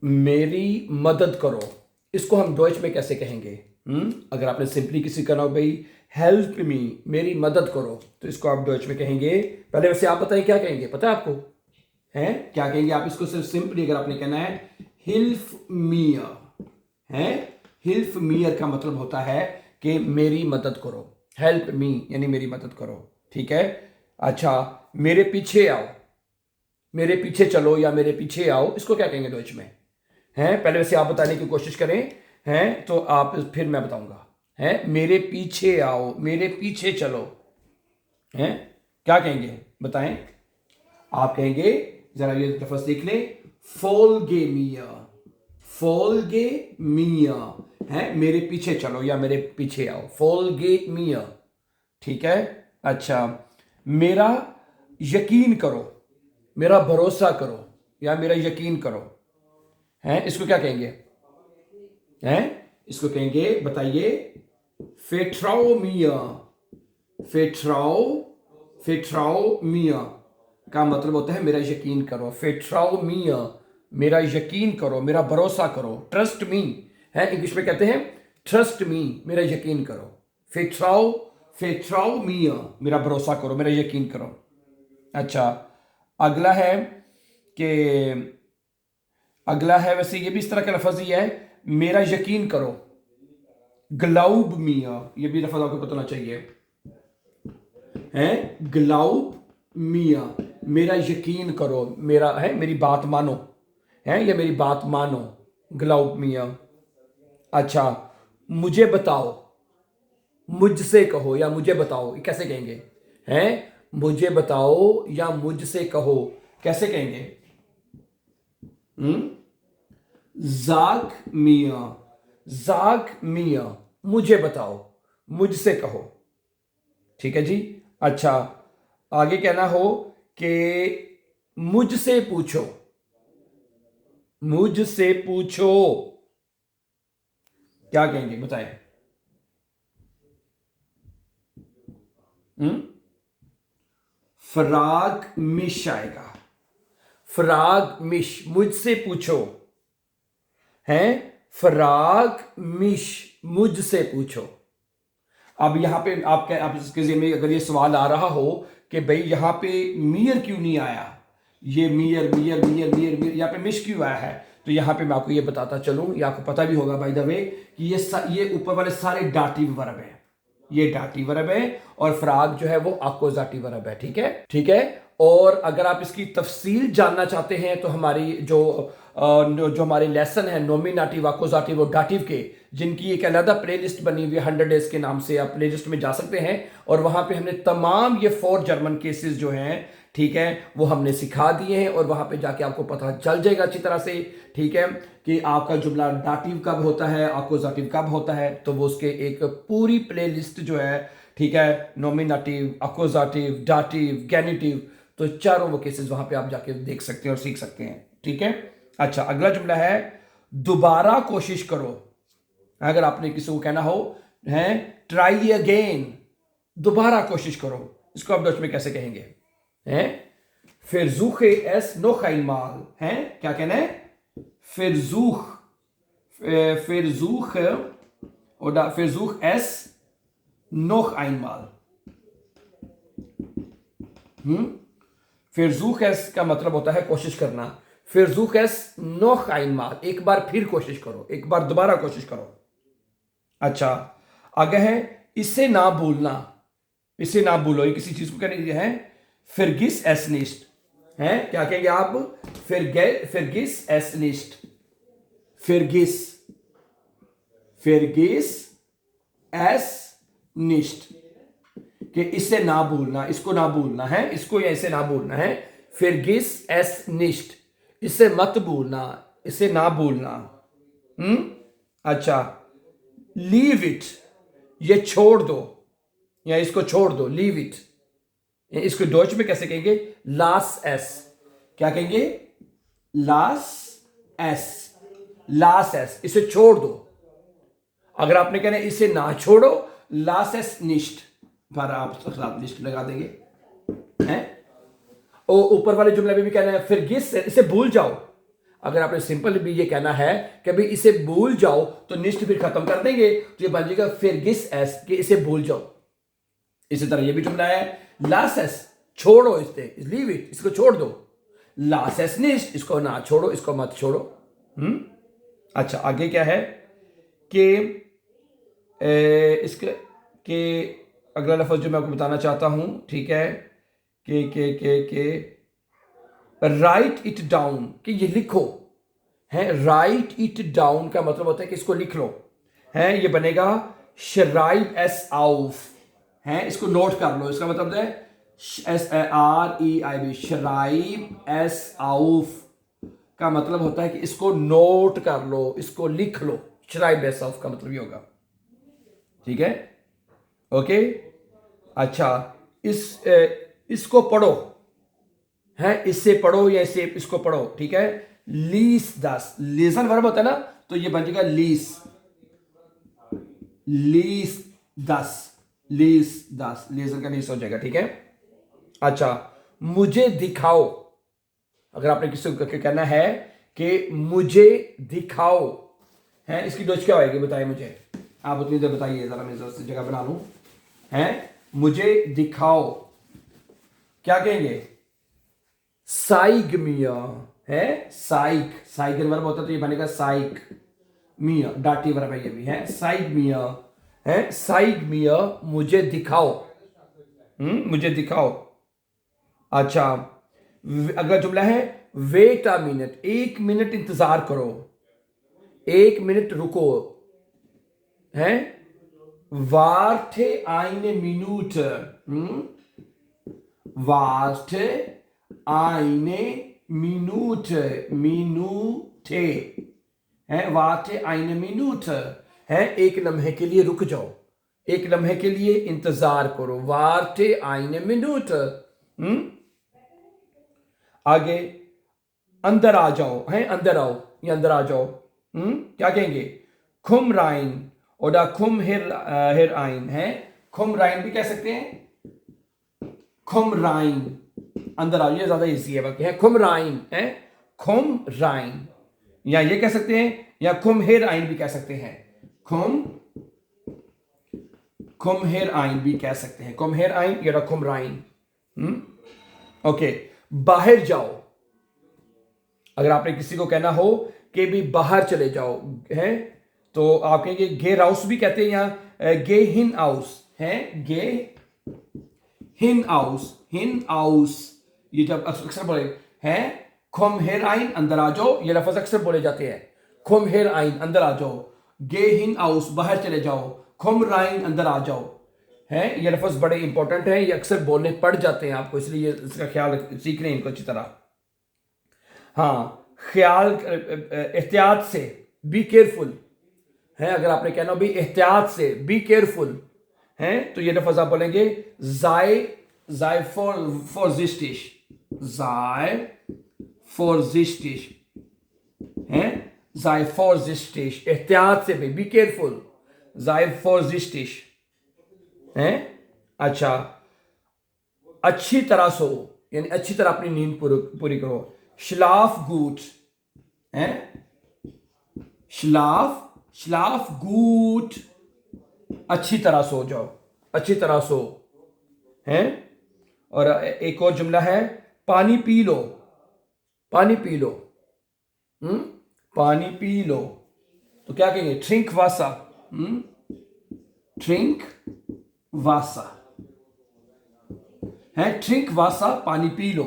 मेरी मदद करो, इसको हम डॉइच में कैसे कहेंगे? अगर आपने सिंपली किसी करना हो, भाई हेल्प मी, मेरी मदद करो, तो इसको आप डॉइच में कहेंगे। पहले वैसे आप बताएं क्या कहेंगे, पता है आपको? हैं क्या कहेंगे आप इसको? सिर्फ सिंपली अगर आपने कहना है हिल्फ मियर, हैं हिल्फ मियर का मतलब होता है कि मेरी मदद करो। हेल्प मी यानी मेरी मदद करो, ठीक है। अच्छा, मेरे पीछे आओ, मेरे पीछे चलो या मेरे पीछे आओ, इसको क्या कहेंगे डॉइच में? हैं पहले वैसे आप बताने की कोशिश करें, हैं तो आप फिर मैं बताऊंगा। हैं मेरे पीछे आओ, मेरे पीछे चलो, हैं क्या कहेंगे बताएं? आप कहेंगे, जरा ये लफ्ज देख लें, फोल्गे मिया, फोल्गे मिया, हैं मेरे पीछे चलो या मेरे पीछे आओ, फोल्गे मिया, ठीक है। अच्छा, मेरा यकीन करो, मेरा भरोसा करो या मेरा यकीन करो, हैं इसको क्या कहेंगे? हैं इसको कहेंगे, बताइए, फेट्राओ मिया, फेट्राओ, फेट्राओ मिया का मतलब होता है मेरा यकीन करो। फेट्राओ मिया, मेरा यकीन करो, मेरा भरोसा करो, ट्रस्ट मी, है इंग्लिश में कहते हैं ट्रस्ट मी, मेरा यकीन करो। फेट्राओ, फेट्राओ मिया, मेरा भरोसा करो, मेरा यकीन करो। अच्छा, अगला है कि अगला है वैसे ये भी इस तरह का लफ्ज ही है, मेरा यकीन करो, ग्लाउब मिया, ये भी लफ्ज आपको पता होना चाहिए, है ग्लाउब मिया, मेरा यकीन करो, मेरा है मेरी बात मानो, है या मेरी बात मानो, ग्लाउब मिया। अच्छा, मुझे बताओ, मुझसे कहो या मुझे बताओ, ये कैसे कहेंगे? हैं मुझे बताओ या मुझसे कहो, कैसे कहेंगे? जाक मिया, जाक मिया, मुझे बताओ, मुझसे कहो, ठीक है जी। अच्छा, आगे कहना हो कि मुझसे पूछो, मुझसे पूछो, क्या कहेंगे बताएं? फराग मिश आएगा, फराग मिश, मुझसे पूछो, हैं फराग मिश, मुझसे पूछो। अब यहां पे आप इसके ज़िम्मे में अगर ये सवाल आ रहा हो कि भाई यहां पे मियर क्यों नहीं आया, ये मियर मियर मियर मियर मियर यहाँ पे मिश क्यों आया है, तो यहां पे मैं आपको ये बताता चलूं, ये आपको पता भी होगा बाय द वे कि ये ऊपर वाले सारे डाटिव वर्ब है, ये डाटिव वर्ब है और फ्राग जो है वो आक्वजाटिव वर्ब है, ठीक है, ठीक है। और अगर आप इसकी तफसील जानना चाहते हैं तो हमारी जो हमारे लेसन है नोमिनेटिव, आक्वजाटिव और डाटिव के, जिनकी एक अलग प्लेलिस्ट बनी हुई है 100 डेज के नाम से, आप प्लेलिस्ट में जा सकते हैं और वहां पे हमने तमाम ये 4 जर्मन केसेस जो हैं, ठीक है, वो हमने सिखा दिए हैं और वहां पे जाके आपको पता चल जाएगा अच्छी तरह से, ठीक है, कि आपका जुमला डाटिव कब होता है, आक्वजाटिव कब होता है, तो वो उसके एक पूरी प्लेलिस्ट जो है, ठीक है, नोमिनेटिव, आक्वजाटिव, डाटिव, गेनिटिव, तो चारों वो केसेस वहां पे आप जाके देख सकते हैं और सीख सकते हैं, ठीक है। अच्छा, अगला जुमला है दोबारा कोशिश करो। अगर आपने किसी को कहना हो है ट्राई अगेन, दोबारा कोशिश करो, इसको आप डच में कैसे कहेंगे? हैं फिरजूखे एस नोखाइन माल, हैं क्या कहना है? फिरजूख, फिरजूख oder versuch es noch einmal। फिरजूख एस का मतलब होता है कोशिश करना, फिरजूख एस noch einmal, एक बार फिर कोशिश करो, एक बार दोबारा कोशिश करो। अच्छा, आगे है इसे ना भूलना, इसे ना भूलो, ये किसी चीज को कहने है फिरगिस एस निस्ट, है क्या कहेंगे आप? फिरगिस एस निस्ट, फिरगिस, फिरगिस एस निस्ट, कि इससे ना भूलना, इसको ना भूलना है, इसको या इसे ना भूलना है, फिरगिस एस निस्ट, इसे मत भूलना, इसे ना भूलना। अच्छा, लीव इट, ये छोड़ दो या इसको छोड़ दो, लीव इट, इसको डॉच में कैसे कहेंगे? लास एस, क्या कहेंगे? लास एस, लास एस, इसे छोड़ दो। अगर आपने कहना इसे ना छोड़ो, लास एस निश्ट, पर आप निश्ट लगा देंगे, हैं? और ऊपर वाले जुमले में भी कहना है फिर गिस, इसे भूल जाओ। अगर आपने सिंपल भी ये कहना है कि भाई इसे भूल जाओ तो निश्चित फिर खत्म कर देंगे, तो ये बन जाएगा फिरगिस एस, कि इसे भूल जाओ। इसी तरह ये भी जुमला है, लास एस छोड़ो, इसे लीव इट, इसको छोड़ दो। लास एस निश्ट, इसको ना छोड़ो, इसको मत छोड़ो। अच्छा, आगे क्या है कि इसके के अगला लफ्ज जो मैं आपको बताना चाहता हूं, ठीक है, के राइट इट डाउन, कि ये लिखो है। राइट इट डाउन का मतलब होता है कि इसको लिख लो है। ये बनेगा शराइब एस आउफ है, इसको नोट कर लो। इसका मतलब है SAREIB, शराइब एस आउफ का मतलब होता है कि इसको नोट कर लो, इसको लिख लो। शराइब एस आउफ का मतलब ये होगा, ठीक है, ओके। अच्छा, इसको पढ़ो है, इससे पढ़ो या इसको पढ़ो, ठीक है। लीस दस, लेसन वर्ब होता है ना, तो ये बन जाएगा लीस दस, लेसन का लीस हो जाएगा, ठीक है। अच्छा, मुझे दिखाओ, अगर आपने किसी को कहना है कि मुझे दिखाओ है, इसकी डोज क्या होगी बताइए मुझे, आप उतनी देर बताइए जरा, मैं जगह बना लूं है। मुझे दिखाओ क्या कहेंगे, साइग मिया है। साइग वर्ब होता है, तो ये बनेगा साइक मिया, डाटी वर्ब है ये भी है। साइग मिया है, साइग मिया मुझे दिखाओ, मुझे दिखाओ। अच्छा, अगला जुमला है वेट अ मिनट, 1 मिनट इंतजार करो, 1 मिनट रुको है। वार्टे आइने मिनूट, वार्टे आइने मिनूट, मिनूटे है। वार्टे आइने मिनूट है, 1 लम्हे के लिए रुक जाओ, 1 लम्हे के लिए इंतजार करो। वार्टे आइने मिनूट। आगे अंदर आ जाओ है, अंदर आओ या अंदर आ जाओ। क्या कहेंगे, खुम राइन ओडा खुम हिर आइन है। खुम राइन भी कह सकते हैं, खुम राइन, अंदर आओ, ये ज्यादा इजी है बाकी है। खुम राइन है, खुम राइन, या ये कह सकते हैं, या खुम हिर आइन भी कह सकते हैं। खुम हिर आइन भी कह सकते हैं, खुम हिर आइन या खुम राइन। ओके, बाहर जाओ, अगर आपने किसी को कहना हो कि भी बाहर चले जाओ है, तो आप कहेंगे गेर हाउस भी कहते हैं, या गे हिन हाउस है। गे हिन हाउस, ये जब अक्सर बोले हैं। खुम हेर आइन, अंदर आ जाओ, ये लफ्ज अक्सर बोले जाते हैं। खुम हेर आइन, अंदर आ जाओ। गे हिन हाउस, बाहर चले जाओ। खुम राइन, अंदर आ जाओ है। ये लफ्ज बड़े इंपॉर्टेंट हैं, ये अक्सर बोलने पड़ जाते हैं आपको, इसलिए इसका ख्याल सीख लें इनको अच्छी तरह। हाँ, ख्याल एहतियात से, बी केयरफुल है। अगर आपने कहना भी एहतियात से, बी केयरफुल है, तो ये लफ्ज आप बोलेंगे जाय फॉरजिस्टिश, जाय फॉरजिस्टिश है। जाय फॉरजिस्टिश, एहतियात से भी, बी केयरफुल, जाय फॉरजिस्टिश है। अच्छा, अच्छी तरह सो, यानी अच्छी तरह अपनी नींद पूरी करो। श्लाफ गुट है, श्लाफ गुट, अच्छी तरह सो जाओ, अच्छी तरह सो है। और एक और जुमला है, पानी पी लो, पानी पी लो, पानी पी लो, तो क्या कहेंगे, ट्रिंक वासा, ट्रिंक वासा है। ट्रिंक वासा, पानी पी लो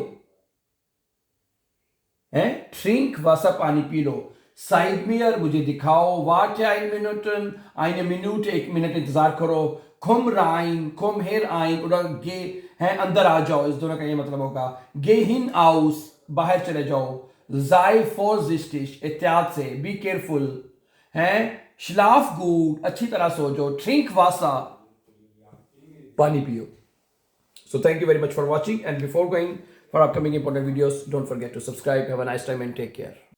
है। ट्रिंक वासा, पानी पी लो। साइड मियर, मुझे दिखाओ। वाट आइन मिनटन, आइन मिनट, 1 मिनट इंतजार करो। खुम राइन, खुम हेर आइन, उधर गे है, अंदर आ जाओ, इस दोनों का ये मतलब होगा। गे हिन आउस, बाहर चले जाओ। जाय फॉरजिस्टिश, एहतियात से, बी केयरफुल है। श्लाफ गुड, अच्छी तरह सो जाओ। ट्रिंक वासा, पानी पियो। So thank you very much for watching, and before going for upcoming important videos, don't forget to subscribe. Have a nice time and take care.